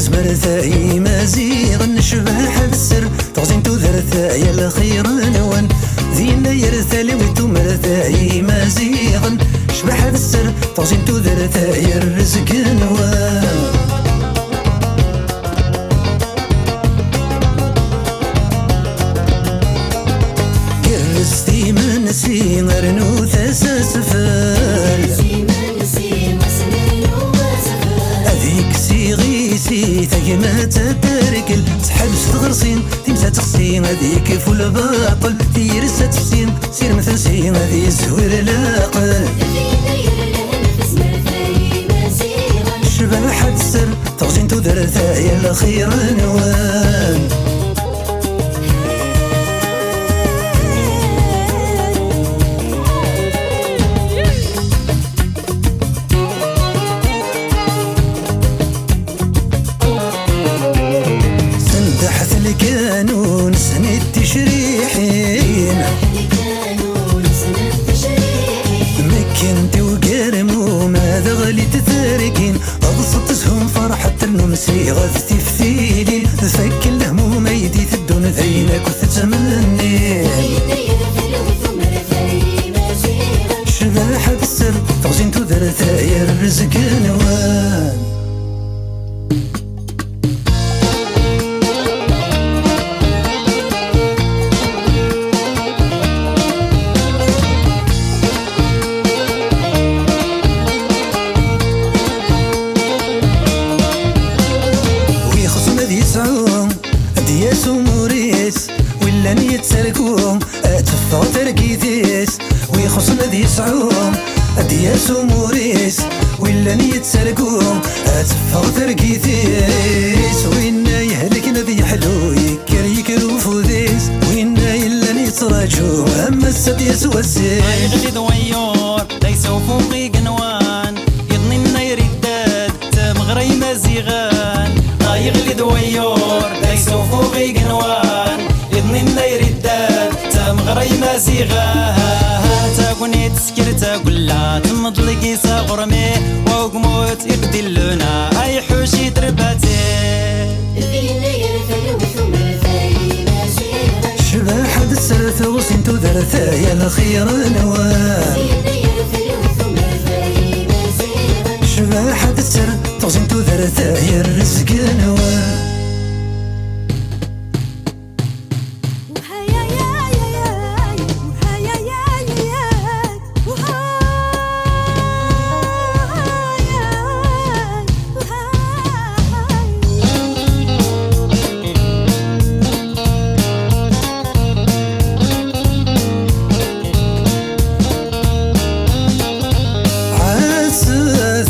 تزمر ثاي مازيغ نشبح بالسر تغزين تذر ثاي الخير نوان ذينا يرثالي وتمر ثاي مازيغ شبح بالسر تغزين تذر ثاي الرزق نوان كرستي من سيغر نوث سفال سيغي ثقمة تتركل تحبس تغرسين تمسى تغسين هذيك فول باطل تيرسة تفسين سير مثل سين هذي زهور لاقل شبح السر تغزين تدر ثايا الخير نوان القانون سنة تشريحين مكنت وقرمو ماذا غلي تثاركين أبسطتهم فرحة النمسي غثتي فتيلين فك الهموم يدي تدون ذينك وتتمنين شباح بالسر تغزين تذر ثايا الرزق نوان دياس وموريس ولا نيتسالكوهم اتفاو تركيتيس ويخصنا دي سعوم دياس وموريس ولا نيتسالكوهم اتفاو تركيتيس وينا يهلك نذي حلو يكر يكرو فوديس وينا يلا نيتراجو اما السديس والسيس يغلي دويور ليسو فوقي قنوان يضنينا يرداد تمغري مزيغان يغلي دويور ليسو فوقي قنوان يضنينا يرداد تمغري مزيغان تاكوني تسكر تاكل لا تمضلقي ساغرمي وقموت يبدلونا اي حوشي ترباتي فينا يرثل وثم ثاي مازيغ شباح السرث وصين تذر ثايا الخير نوان فينا يرثل وثم ثاي مازيغ شباح السر تغزين تذر ثايا الرزق نوان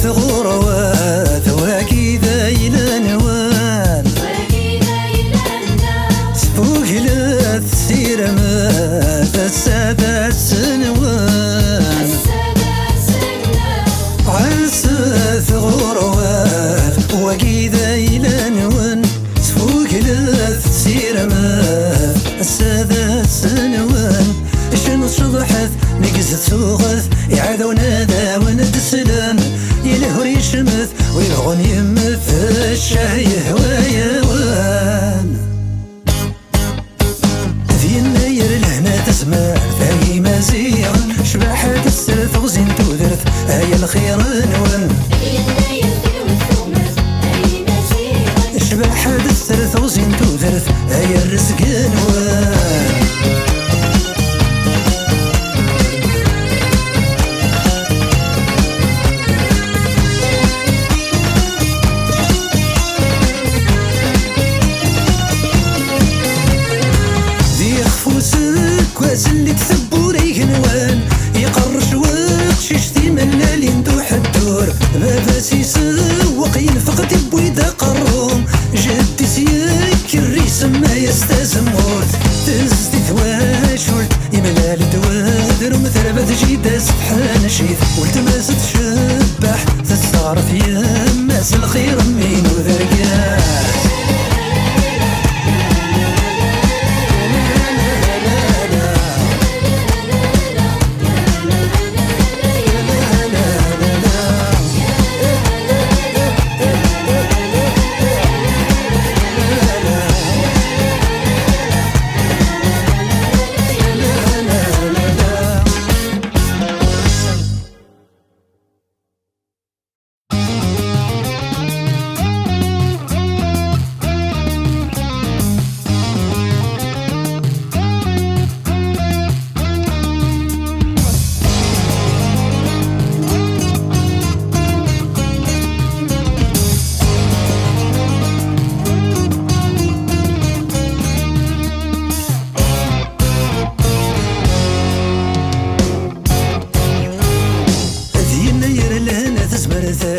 غروات واكيد إلى نوان سفوك لا تسير ما السادة سنوان عساث غروات واكيد إلى نوان سفوك لا تسير ما السادة سنوان شنو صبحت نقزت سوغث يعادوا نادا وند السلام يلهر يشمث ويلغن يمث الشاي هوايا وان ذي النير لهنا تسمع ثاي مزيغ شباحة السر تغزين تذرث هاي الخير نوان شباحة السر تغزين تذرث هاي الرزق نوان كواس اللي تثبوري هنوان يقرش وقت شتي من اللي ندوح الدور بابا سيسوق ينفق تبويدا قروم جدي سيك الريس ما يستزموت تزدي ثواشولت يملال دوادر ومثربة جيدا سبحان شيث والتماس تشبح تتصارف يماس الخير مين وذرقات يرثى